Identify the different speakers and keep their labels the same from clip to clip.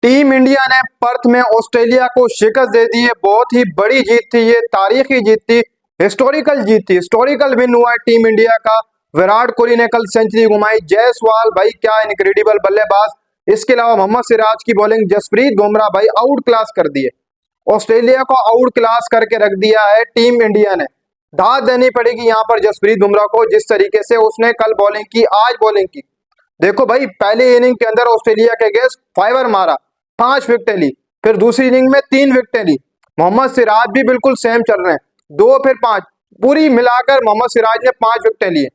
Speaker 1: Team India ने Perth में Australia को शिकस्त दे दी है। बहुत ही बड़ी जीत थी, ये तारीखी जीत थी, हिस्टोरिकल जीत थी, हिस्टोरिकल विन हुआ है टीम इंडिया का। विराट कोहली ने कल सेंचुरी घुमाई, जायसवाल भाई क्या इनक्रेडिबल बल्लेबाज। इसके अलावा मोहम्मद सिराज की बॉलिंग, जसप्रीत बुमराह भाई आउट क्लास कर दिए, ऑस्ट्रेलिया को आउट क्लास करके रख दिया है टीम इंडिया ने। दाद देनी पड़ेगी यहाँ पर जसप्रीत बुमराह को, जिस तरीके से उसने कल बॉलिंग की, आज बॉलिंग की। देखो भाई, पहले इनिंग के अंदर ऑस्ट्रेलिया के अगेंस्ट 5 मारा, 5 विकेटें ली, फिर दूसरी इनिंग में 3 विकेटें ली। मोहम्मद सिराज भी बिल्कुल सेम चल रहे हैं, 2 फिर 5, पूरी मिलाकर मोहम्मद सिराज ने 5 विकेटें ली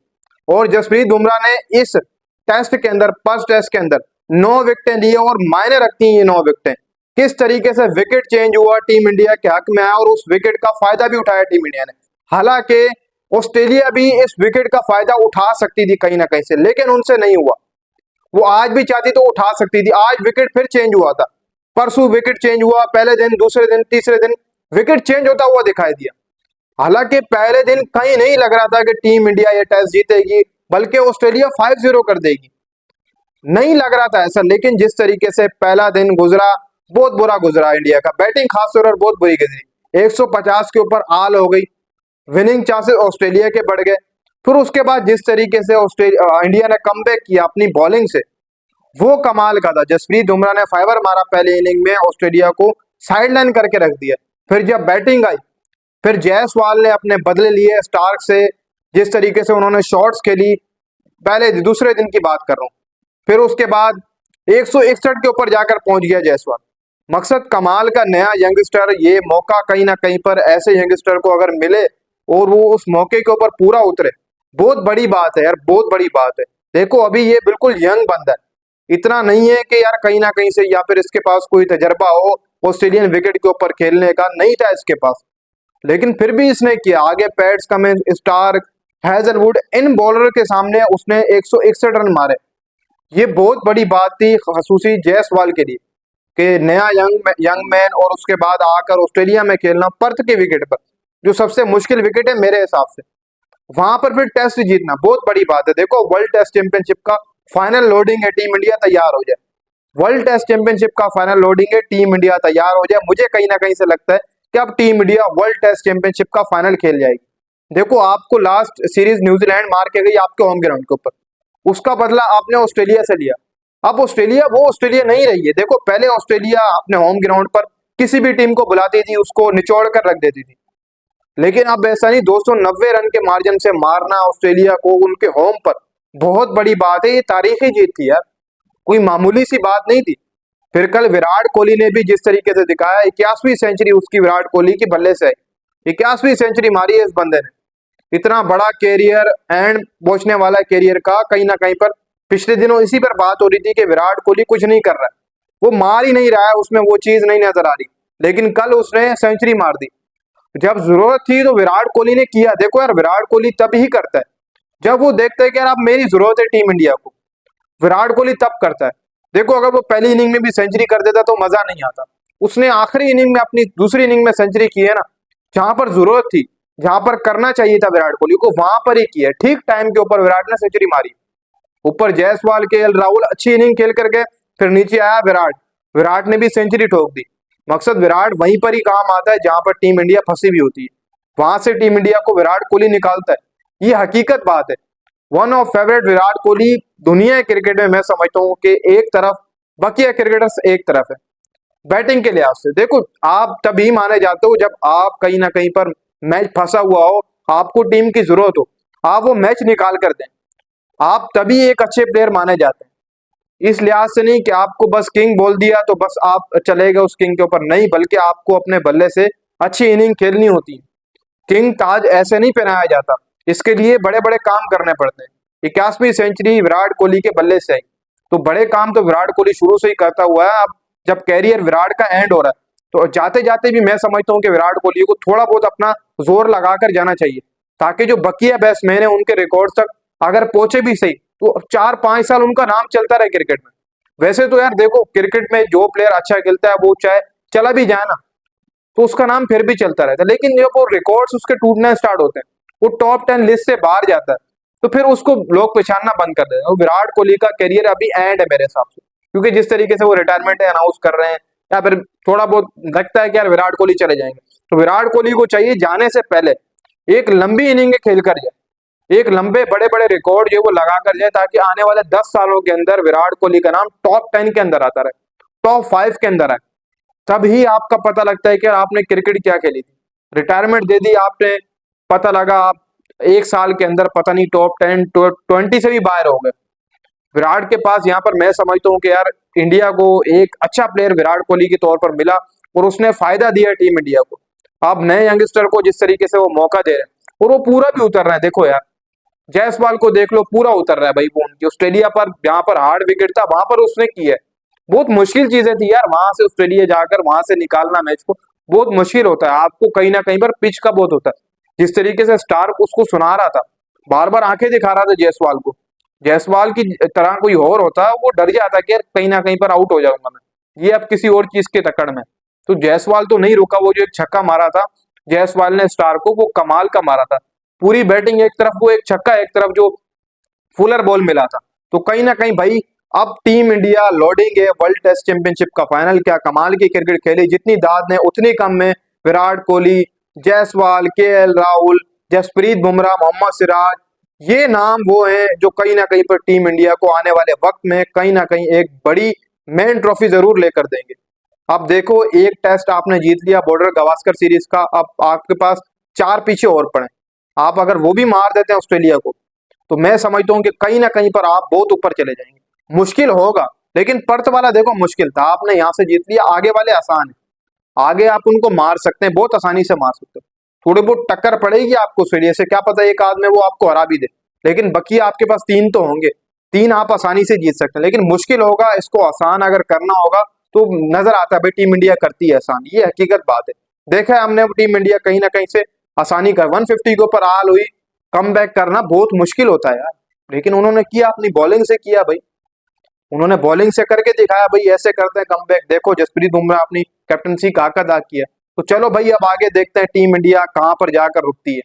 Speaker 1: और जसप्रीत बुमराह ने इस टेस्ट के अंदर, फर्स्ट टेस्ट के अंदर 9 विकेटें ली और मायने रखती हैं ये 9 विकेटें। किस तरीके से विकेट चेंज हुआ टीम इंडिया के हक में आया और उस विकेट का फायदा भी उठाया टीम इंडिया ने। हालांकि ऑस्ट्रेलिया भी इस विकेट का फायदा उठा सकती थी कहीं ना कहीं से, लेकिन उनसे नहीं हुआ। वो आज भी चाहती तो उठा सकती थी। आज विकेट फिर चेंज हुआ था, परसों विकेट चेंज हुआ, पहले दिन, दूसरे दिन, तीसरे दिन विकेट चेंज होता हुआ दिखाई दिया। हालांकि पहले दिन कहीं नहीं लग रहा था कि टीम इंडिया ये टेस्ट जीतेगी, बल्कि ऑस्ट्रेलिया 5-0 कर देगी, नहीं लग रहा था ऐसा। लेकिन जिस तरीके से पहला दिन गुजरा, बहुत बुरा गुजरा इंडिया का। बैटिंग खासतौर पर बहुत बुरी गुजरी, 150 के ऊपर आल हो गई, विनिंग चांसेस ऑस्ट्रेलिया के बढ़ गए। फिर उसके बाद जिस तरीके से इंडिया ने कमबैक किया अपनी बॉलिंग से, वो कमाल का था। जसप्रीत बुमराह ने 5 मारा पहले इनिंग में, ऑस्ट्रेलिया को साइडलाइन करके रख दिया। फिर जब बैटिंग आई, फिर जायसवाल ने अपने बदले लिए स्टार्क से, जिस तरीके से उन्होंने शॉट्स खेली, पहले दूसरे दिन की बात कर रहा हूँ। फिर उसके बाद 161 के ऊपर जाकर पहुंच गया जायसवाल। मकसद कमाल का नया यंगस्टर, ये मौका कहीं ना कहीं पर ऐसे यंगस्टर को अगर मिले और वो उस मौके के ऊपर पूरा उतरे, बहुत बड़ी बात है यार, बहुत बड़ी बात है। देखो अभी ये बिल्कुल यंग बंदा है, इतना नहीं है कि यार कहीं ना कहीं से या फिर इसके पास कोई तजर्बा हो ऑस्ट्रेलियन विकेट के ऊपर खेलने का, नहीं था इसके पास, लेकिन फिर भी इसने किया। आगे पैट्स कमिंस, स्टार्क, हैजलवुड, इन बॉलर के सामने उसने 161 रन मारे। ये बहुत बड़ी बात थी खसूसी जायसवाल के लिए कि नया यंग मैन और उसके बाद आकर ऑस्ट्रेलिया में खेलना पर्थ के विकेट पर, जो सबसे मुश्किल विकेट है मेरे हिसाब से, वहां पर फिर टेस्ट जीतना बहुत बड़ी बात है। देखो वर्ल्ड टेस्ट चैंपियनशिप का फाइनल लोडिंग है, टीम इंडिया तैयार हो जाए। वर्ल्ड टेस्ट चैंपियनशिप का फाइनल लोडिंग है, टीम इंडिया तैयार हो जाए। मुझे कहीं ना कहीं से लगता है कि अब team India world test championship का फाइनल खेल जाएगी। देखो आपको लास्ट सीरीज न्यूजीलैंड मार के गई आपके होम ग्राउंड के ऊपर, उसका बदला आपने ऑस्ट्रेलिया से लिया। अब ऑस्ट्रेलिया वो ऑस्ट्रेलिया नहीं रही है। देखो पहले ऑस्ट्रेलिया अपने होम ग्राउंड पर किसी भी टीम को बुलाती थी, उसको निचोड़ कर रख देती थी, लेकिन अब ऐसा नहीं। 290 रन के मार्जिन से मारना ऑस्ट्रेलिया को उनके होम पर बहुत बड़ी बात है। ये तारीखी जीत थी यार, कोई मामूली सी बात नहीं थी। फिर कल विराट कोहली ने भी जिस तरीके से दिखाया, 81वीं सेंचुरी उसकी विराट कोहली की बल्ले से आई, 81वीं सेंचुरी मारी है इस बंदे ने। इतना बड़ा कैरियर एंड पहुंचने वाला कैरियर का, कहीं ना कहीं पर पिछले दिनों इसी पर बात हो रही थी कि विराट कोहली कुछ नहीं कर रहा है, वो मार ही नहीं रहा है, उसमें वो चीज नहीं नजर आ रही। लेकिन कल उसने सेंचुरी मार दी, जब जरूरत थी तो विराट कोहली ने किया। देखो यार विराट कोहली तब ही करता है जब वो देखता है कि यार अब मेरी जरूरत है टीम इंडिया को, विराट कोहली तब करता है। देखो अगर वो पहली इनिंग में भी सेंचुरी कर देता तो मजा नहीं आता। उसने आखिरी इनिंग में, अपनी दूसरी इनिंग में सेंचुरी की है ना, जहां पर जरूरत थी, जहां पर करना चाहिए था विराट कोहली को, वहां पर ही किया। ठीक टाइम के ऊपर विराट ने सेंचुरी मारी। ऊपर जायसवाल, केएल राहुल अच्छी इनिंग खेल करके, फिर नीचे आया विराट, विराट ने भी सेंचुरी ठोक दी। मकसद विराट वहीं पर ही काम आता है जहां पर टीम इंडिया फंसी हुई होती है, वहां से टीम इंडिया को विराट कोहली निकालता है। ये हकीकत बात है। One of favourite Virat Kohli दुनिया क्रिकेट में मैं समझता हूँ कि एक तरफ, बाकी क्रिकेटर्स एक तरफ है बैटिंग के लिहाज से। देखो आप तभी माने जाते हो जब आप कहीं ना कहीं पर मैच फंसा हुआ हो, आपको टीम की जरूरत हो, आप वो मैच निकाल कर दें, आप तभी एक अच्छे प्लेयर माने जाते हैं। इस लिहाज से नहीं कि आपको बस किंग बोल दिया तो बस आप चले गए उस किंग के ऊपर, नहीं, बल्कि आपको अपने बल्ले से अच्छी इनिंग खेलनी होती है। किंग ताज ऐसे नहीं पहनाया जाता, इसके लिए बड़े बड़े काम करने पड़ते हैं। 81वीं सेंचुरी विराट कोहली के बल्ले से आई, तो बड़े काम तो विराट कोहली शुरू से ही करता हुआ है। अब जब कैरियर विराट का एंड हो रहा है तो जाते जाते भी मैं समझता हूँ कि विराट कोहली को थोड़ा बहुत अपना जोर लगाकर जाना चाहिए, ताकि जो बकिया बैट्समैन है उनके रिकॉर्ड तक अगर पहुंचे भी सही तो 4-5 साल उनका नाम चलता रहे क्रिकेट में। वैसे तो यार देखो क्रिकेट में जो प्लेयर अच्छा खेलता है वो चाहे चला भी जाए ना तो उसका नाम फिर भी चलता रहता है, लेकिन जब वो रिकॉर्ड्स उसके टूटने स्टार्ट होते हैं, वो टॉप 10 लिस्ट से बाहर जाता है, तो फिर उसको लोग पहचानना बंद कर देते हैं। विराट कोहली का करियर अभी एंड है मेरे हिसाब से, क्योंकि जिस तरीके से वो रिटायरमेंट अनाउंस कर रहे हैं, या फिर थोड़ा बहुत लगता है कि यार विराट कोहली चले जाएंगे, तो विराट कोहली को चाहिए जाने से पहले एक लंबी इनिंग खेल कर जाए, एक लंबे बड़े बड़े रिकॉर्ड जो वो लगा कर जाए, ताकि आने वाले 10 सालों के अंदर विराट कोहली का नाम टॉप 10 के अंदर आता रहे, टॉप 5 के अंदर आए। तभी आपका पता लगता है कि यार आपने क्रिकेट क्या खेली थी। रिटायरमेंट दे दी आपने, पता लगा आप एक साल के अंदर पता नहीं टॉप 10 20 से भी बाहर हो गए। विराट के पास यहाँ पर मैं समझता हूँ कि यार इंडिया को एक अच्छा प्लेयर विराट कोहली के तौर पर मिला, और उसने फायदा दिया टीम इंडिया को। अब नए यंगस्टर को जिस तरीके से वो मौका दे रहे हैं, और वो पूरा भी उतर रहे हैं। देखो यार जायसवाल को देख लो, पूरा उतर रहा है भाई। वो उनकी ऑस्ट्रेलिया पर जहां पर हार्ड विकेट था वहां पर उसने की है। बहुत मुश्किल चीजें थी यार, वहां से ऑस्ट्रेलिया जाकर वहां से निकालना मैच को बहुत मुश्किल होता है। आपको कहीं ना कहीं पर पिच का बहुत होता है। जिस तरीके से स्टार्क उसको सुना रहा था, बार बार आंखें दिखा रहा था जायसवाल को, जायसवाल की तरह कोई और होता वो डर जाता कि यार कहीं ना कहीं पर आउट हो जाऊंगा मैं, ये अब किसी और चीज के टक्कर में। तो जायसवाल तो नहीं रुका, वो जो एक छक्का मारा था जायसवाल ने स्टार को, वो कमाल का मारा था। पूरी बैटिंग एक तरफ, वो एक छक्का एक तरफ, जो फुलर बॉल मिला था। तो कहीं ना कहीं भाई अब टीम इंडिया लौटेंगे वर्ल्ड टेस्ट चैंपियनशिप का फाइनल। क्या कमाल की क्रिकेट खेली, जितनी दाद ने उतनी कम में विराट कोहली, जायसवाल, केएल राहुल, जसप्रीत बुमराह, मोहम्मद सिराज, ये नाम वो हैं जो कहीं ना कहीं पर टीम इंडिया को आने वाले वक्त में कहीं ना कहीं एक बड़ी मेन ट्रॉफी जरूर लेकर देंगे। अब देखो एक टेस्ट आपने जीत लिया बॉर्डर गावस्कर सीरीज का, अब आपके पास 4 पीछे और पड़े। आप अगर वो भी मार देते हैं ऑस्ट्रेलिया को, तो मैं समझता हूं कि कहीं ना कहीं पर आप बहुत ऊपर चले जाएंगे। मुश्किल होगा, लेकिन पर्थ वाला देखो मुश्किल था, आपने यहां से जीत लिया। आगे वाले आसान है, आगे आप उनको मार सकते हैं, बहुत आसानी से मार सकते हैं। थोड़ी बहुत टक्कर पड़ेगी आपको ऑस्ट्रेलिया से, क्या पता एक आध में वो आपको हरा भी दे, लेकिन बाकी आपके पास 3 तो होंगे, 3 आप आसानी से जीत सकते हैं। लेकिन मुश्किल होगा, इसको आसान अगर करना होगा तो नजर आता है भाई टीम इंडिया करती है आसान, ये हकीकत बात है। देखा है हमने टीम इंडिया कहीं ना कहीं से आसानी कर 150 के ऊपर आल हुई। कम बैक करना बहुत मुश्किल होता है यार, लेकिन उन्होंने किया, अपनी बॉलिंग से किया भाई। उन्होंने बॉलिंग से करके दिखाया भाई, ऐसे करते हैं कम बैक। देखो जसप्रीत बुमराह अपनी कैप्टनसी का हक अदा किया। तो चलो भाई अब आगे देखते हैं टीम इंडिया कहां पर जाकर रुकती है।